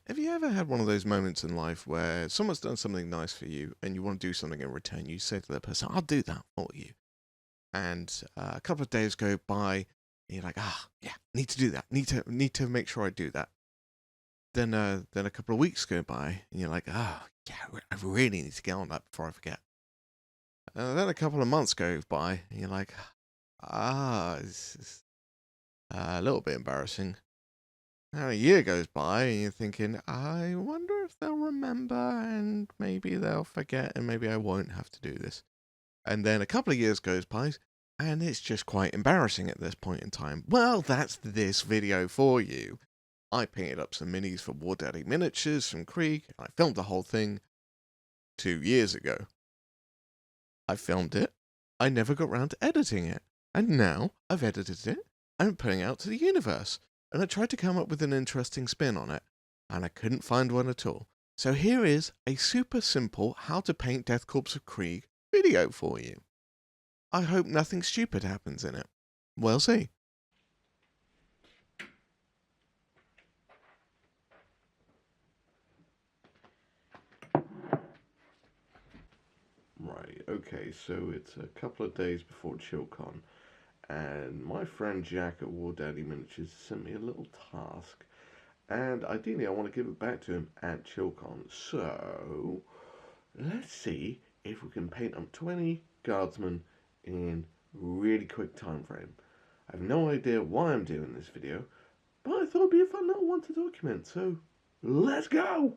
Have you ever had one of those moments in life where someone's done something nice for you and you want to do something in return? You say to that person, I'll do that for you. And a couple of days go by and you're like, yeah, need to do that. Need to make sure I do that. Then a couple of weeks go by and you're like, yeah, I really need to get on that before I forget. Then a couple of months go by and you're like, this is a little bit embarrassing. Now a year goes by and you're thinking, I wonder if they'll remember and maybe they'll forget and maybe I won't have to do this. And then a couple of years goes by and it's just quite embarrassing at this point in time. Well, that's this video for you. I painted up some minis for Wardaddy miniatures from Krieg. I filmed the whole thing 2 years ago. I filmed it. I never got round to editing it. And now I've edited it. I'm putting it out to the universe. And I tried to come up with an interesting spin on it, and I couldn't find one at all. So here is a super simple how to paint Death Corps of Krieg video for you. I hope nothing stupid happens in it. We'll see. Right, okay, so it's a couple of days before ChillCon. And my friend Jack at Wardaddy Miniatures sent me a little task, and ideally I want to give it back to him at ChillCon. So let's see if we can paint up 20 guardsmen in really quick time frame. I have no idea why I'm doing this video, but I thought it'd be a fun little one to document. So let's go!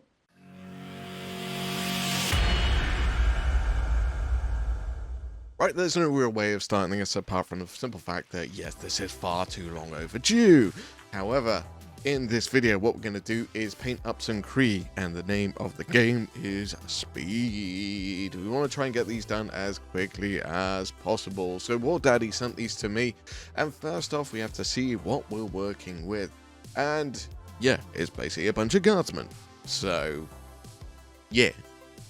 Right, there's no real way of starting this apart from the simple fact that, yes, this is far too long overdue. However, in this video, what we're going to do is paint up some Krieg, and the name of the game is Speed. We want to try and get these done as quickly as possible. So Wardaddy sent these to me, and first off, we have to see what we're working with. And yeah, it's basically a bunch of guardsmen. So yeah.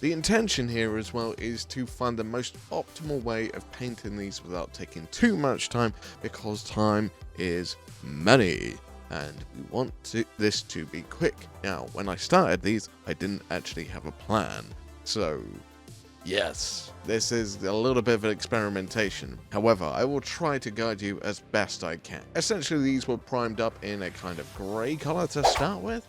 The intention here as well is to find the most optimal way of painting these without taking too much time, because time is money and we want this to be quick. Now, when I started these, I didn't actually have a plan. So yes, this is a little bit of an experimentation. However, I will try to guide you as best I can. Essentially, these were primed up in a kind of grey color to start with.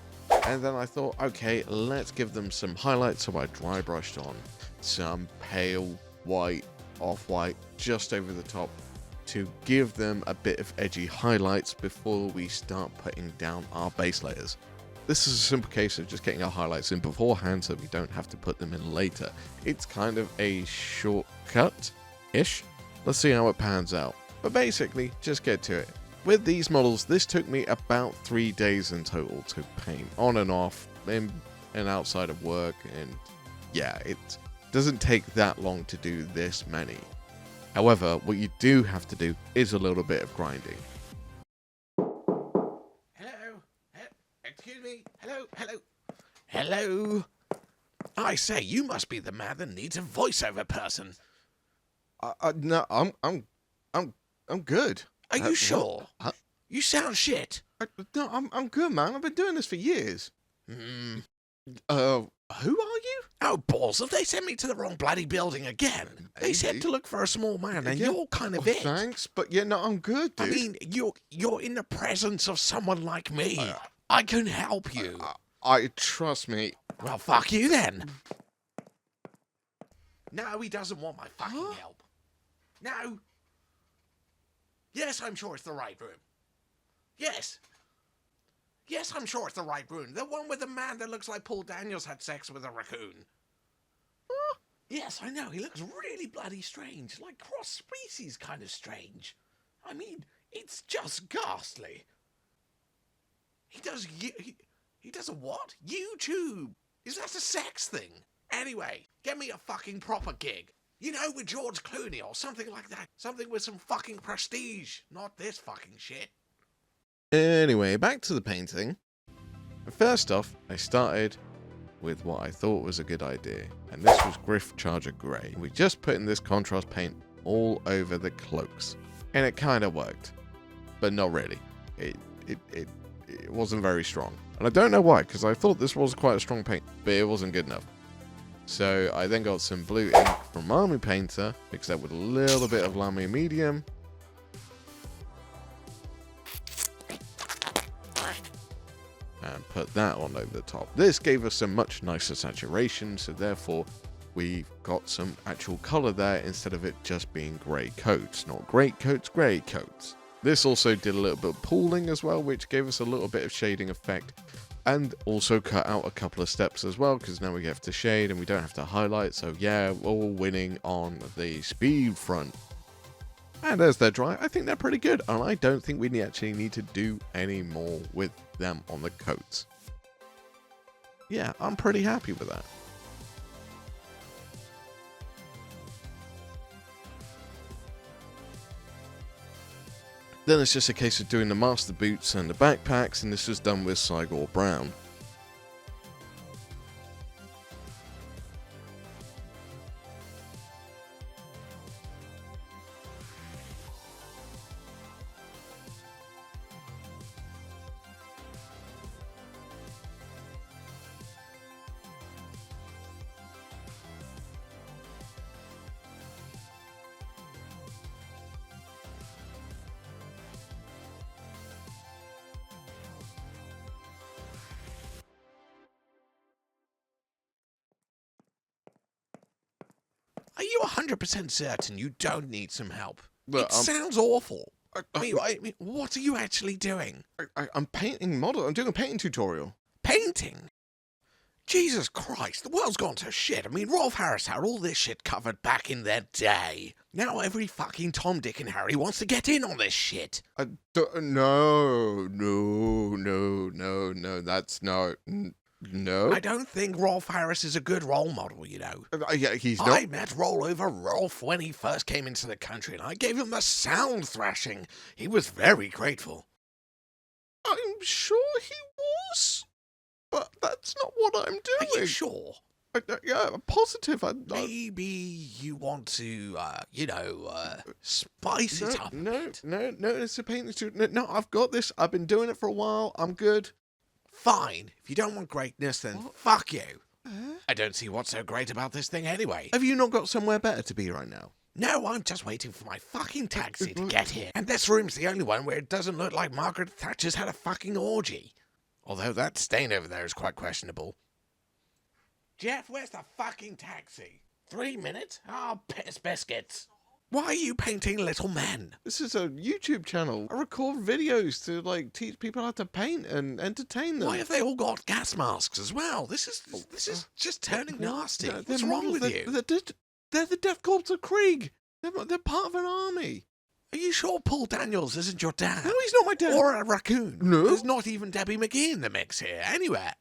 And then I thought, okay, let's give them some highlights, so I dry brushed on some pale white, off-white, just over the top, to give them a bit of edgy highlights before we start putting down our base layers. This is a simple case of just getting our highlights in beforehand so we don't have to put them in later. It's kind of a shortcut-ish. Let's see how it pans out. But basically, just get to it. With these models, this took me about 3 days in total to paint, on and off, in and outside of work, and yeah, it doesn't take that long to do this many. However, what you do have to do is a little bit of grinding. Hello? Excuse me? Hello? I say, you must be the man that needs a voiceover person. No, I'm good. Are you sure? Huh? You sound shit. No, I'm good, man. I've been doing this for years. Who are you? Oh, balls, have they sent me to the wrong bloody building again? They said to look for a small man, and you're kind of it. Thanks, but yeah, no, I'm good, dude. I mean, you're in the presence of someone like me. I can help you. I trust me. Well, fuck you then. No, he doesn't want my fucking help. No. Yes, I'm sure it's the right room. Yes, I'm sure it's the right room. The one with the man that looks like Paul Daniels had sex with a raccoon. Yes, I know. He looks really bloody strange. Like cross-species kind of strange. I mean, it's just ghastly. He does a what? YouTube. Is that a sex thing? Anyway, get me a fucking proper gig. You know, with George Clooney or something like that. Something with some fucking prestige. Not this fucking shit. Anyway, back to the painting. First off, I started with what I thought was a good idea. And this was Griff Charger Grey. We just put in this contrast paint all over the cloaks. And it kind of worked. But not really. It wasn't very strong. And I don't know why, because I thought this was quite a strong paint, but it wasn't good enough. So I then got some blue ink from Army Painter, mixed that with a little bit of Lamy Medium. And put that on over the top. This gave us a much nicer saturation, so therefore we've got some actual colour there instead of it just being grey coats. Not grey coats, grey coats. This also did a little bit of pooling as well, which gave us a little bit of shading effect. And also cut out a couple of steps as well, because now we have to shade and we don't have to highlight. So yeah, we're all winning on the speed front. And as they're dry, I think they're pretty good. And I don't think we actually need to do any more with them on the coats. Yeah, I'm pretty happy with that. Then it's just a case of doing the master boots and the backpacks, and this was done with Cygor Brown. Are you 100% certain you don't need some help? Look, it sounds awful. I mean, what are you actually doing? I'm painting model. I'm doing a painting tutorial. Painting? Jesus Christ, the world's gone to shit. I mean, Rolf Harris had all this shit covered back in their day. Now every fucking Tom, Dick, and Harry wants to get in on this shit. No, that's not... No. I don't think Rolf Harris is a good role model, you know. Yeah, he's not. I met Rollover Rolf when he first came into the country, and I gave him the sound thrashing. He was very grateful. I'm sure he was, but that's not what I'm doing. Are you sure? Yeah, I'm positive. Maybe you want to, spice it up. No, it's a painting. No, I've got this. I've been doing it for a while. I'm good. Fine. If you don't want greatness, then fuck you. I don't see what's so great about this thing anyway. Have you not got somewhere better to be right now? No, I'm just waiting for my fucking taxi to get here. And this room's the only one where it doesn't look like Margaret Thatcher's had a fucking orgy. Although that stain over there is quite questionable. Jeff, where's the fucking taxi? 3 minutes? Oh, piss biscuits. Why are you painting little men? This is a YouTube channel. I record videos to, teach people how to paint and entertain them. Why have they all got gas masks as well? This is just turning nasty. What's wrong with you? They're the Death Corps of Krieg. They're part of an army. Are you sure Paul Daniels isn't your dad? No, he's not my dad. Or a raccoon? No. There's not even Debbie McGee in the mix here. Anywhere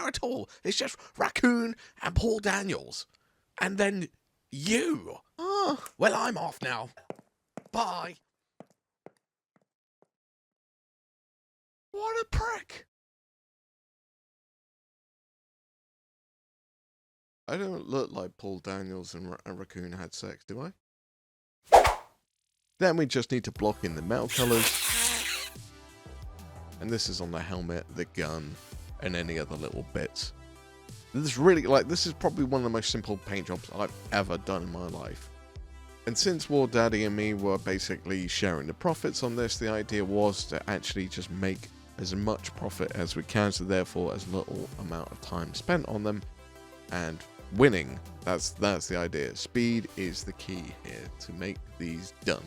at all. It's just Raccoon and Paul Daniels. And then you. Oh. Well, I'm off now. Bye. What a prick. I don't look like Paul Daniels and Raccoon had sex, do I? Then we just need to block in the metal colours. And this is on the helmet, the gun, and any other little bits. This is probably one of the most simple paint jobs I've ever done in my life. And since Wardaddy and me were basically sharing the profits on this, the idea was to actually just make as much profit as we can, so therefore as little amount of time spent on them, and winning. That's the idea. Speed is the key here to make these done.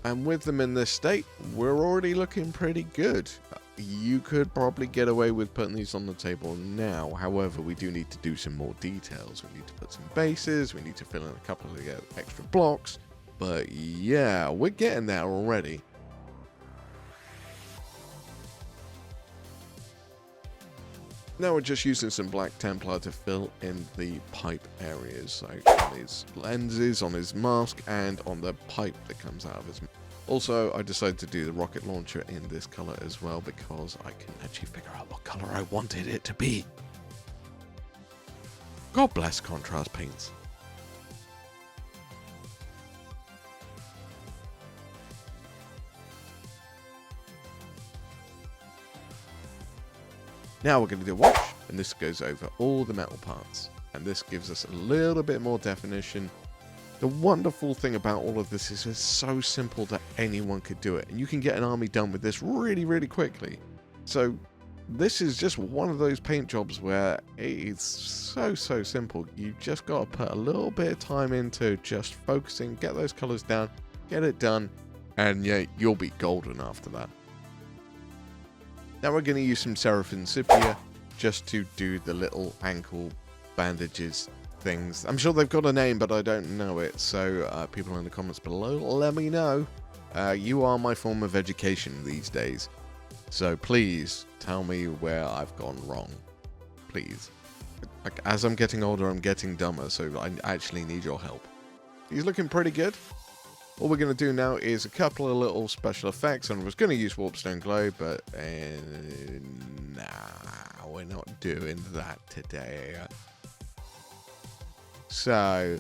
And with them in this state, we're already looking pretty good. You could probably get away with putting these on the table now. However, we do need to do some more details. We need to put some bases. We need to fill in a couple of extra blocks. But yeah, we're getting there already. Now we're just using some black Templar to fill in the pipe areas, like on his lenses, on his mask, and on the pipe that comes out of his mask. Also, I decided to do the rocket launcher in this color as well, because I can actually figure out what color I wanted it to be. God bless contrast paints. Now we're going to do a wash, and this goes over all the metal parts. And this gives us a little bit more definition. The wonderful thing about all of this is it's so simple that anyone could do it. And you can get an army done with this really, really quickly. So this is just one of those paint jobs where it's so simple. You just got to put a little bit of time into just focusing, get those colors down, get it done, and yeah, you'll be golden after that. Now we're going to use some Seraphim Sepia just to do the little ankle bandages things. I'm sure they've got a name, but I don't know it. So people in the comments below, let me know. You are my form of education these days. So please tell me where I've gone wrong. Please. Like, as I'm getting older, I'm getting dumber, so I actually need your help. He's looking pretty good. All we're going to do now is a couple of little special effects, and I was going to use Warpstone Glow, but nah, we're not doing that today. So,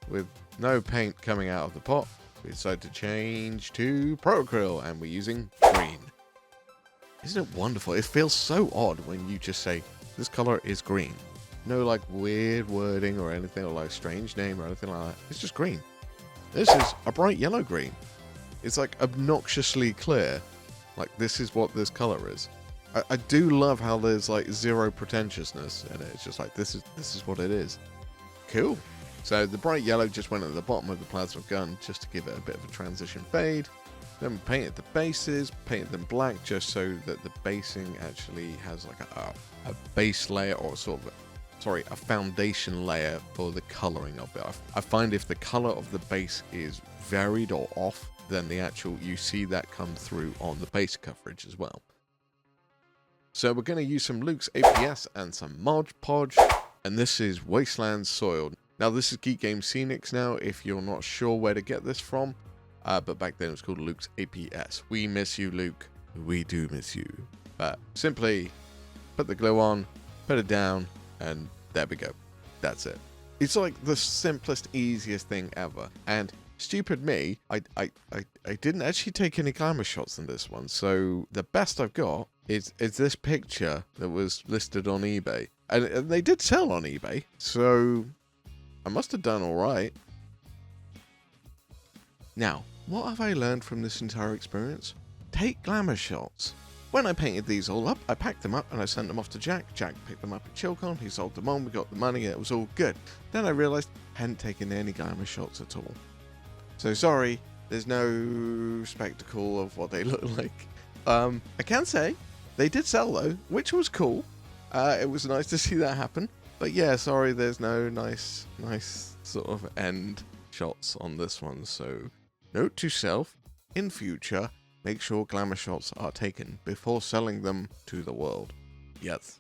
with no paint coming out of the pot, we decided to change to Proacryl, and we're using green. Isn't it wonderful? It feels so odd when you just say, this color is green. No like weird wording or anything, or like strange name or anything like that. It's just green. This is a bright yellow green. It's like obnoxiously clear. Like this is what this color is. I do love how there's like zero pretentiousness in it. It's just like this is what it is. Cool. So the bright yellow just went at the bottom of the plasma gun just to give it a bit of a transition fade. Then we painted the bases, painted them black just so that the basing actually has like a base layer, or a foundation layer for the coloring of it. I find if the color of the base is varied or off, then you see that come through on the base coverage as well. So we're going to use some Luke's APS and some Mod Podge, and this is Wasteland Soil. Now this is Geek Game Scenics now, if you're not sure where to get this from. But back then it was called Luke's APS. We miss you, Luke. We do miss you. But simply put the glue on, put it down, and there we go. That's it. It's like the simplest, easiest thing ever. And stupid me, I didn't actually take any glamour shots in this one. So the best I've got is this picture that was listed on eBay. And they did sell on eBay. So I must have done all right. Now, what have I learned from this entire experience? Take glamour shots. When I painted these all up, I packed them up and I sent them off to Jack. Jack picked them up at ChillCon, he sold them on, we got the money, and it was all good. Then I realised I hadn't taken any glamour shots at all. So sorry, there's no spectacle of what they look like. I can say, they did sell though, which was cool. It was nice to see that happen. But yeah, sorry, there's no nice sort of end shots on this one, so note to self, in future, make sure glamour shots are taken before selling them to the world. Yes.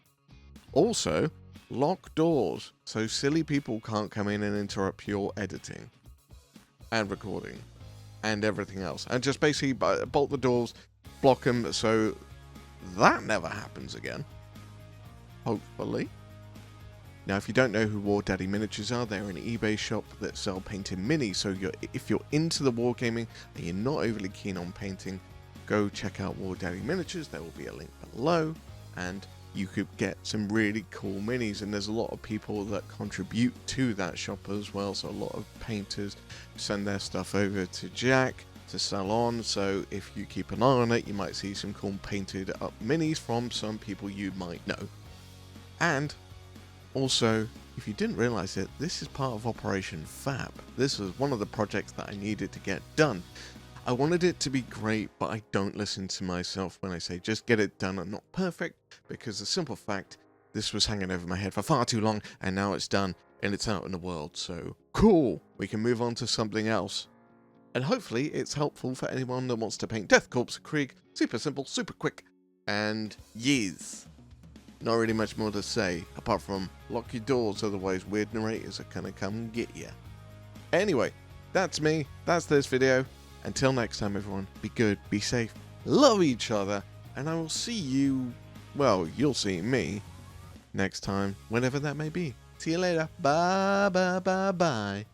Also, lock doors so silly people can't come in and interrupt your editing and recording and everything else. And just basically bolt the doors, block them so that never happens again. Hopefully. Now, if you don't know who Wardaddy Miniatures are, they're an eBay shop that sell painted minis. So if you're into the wargaming and you're not overly keen on painting, go check out Wardaddy Miniatures. There will be a link below, and you could get some really cool minis. And there's a lot of people that contribute to that shop as well. So a lot of painters send their stuff over to Jack to sell on. So if you keep an eye on it, you might see some cool painted up minis from some people you might know. And also, if you didn't realize it, this is part of Operation Fab. This was one of the projects that I needed to get done. I wanted it to be great, but I don't listen to myself when I say just get it done and not perfect, because the simple fact, this was hanging over my head for far too long, and now it's done, and it's out in the world, so cool, we can move on to something else. And hopefully it's helpful for anyone that wants to paint Death Corps Krieg. Super simple, super quick, and yes. Not really much more to say, apart from lock your doors, otherwise weird narrators are gonna come get you. Anyway, that's me, that's this video. Until next time everyone, be good, be safe, love each other, and I will see you, well, you'll see me, next time, whenever that may be. See you later, bye bye bye bye.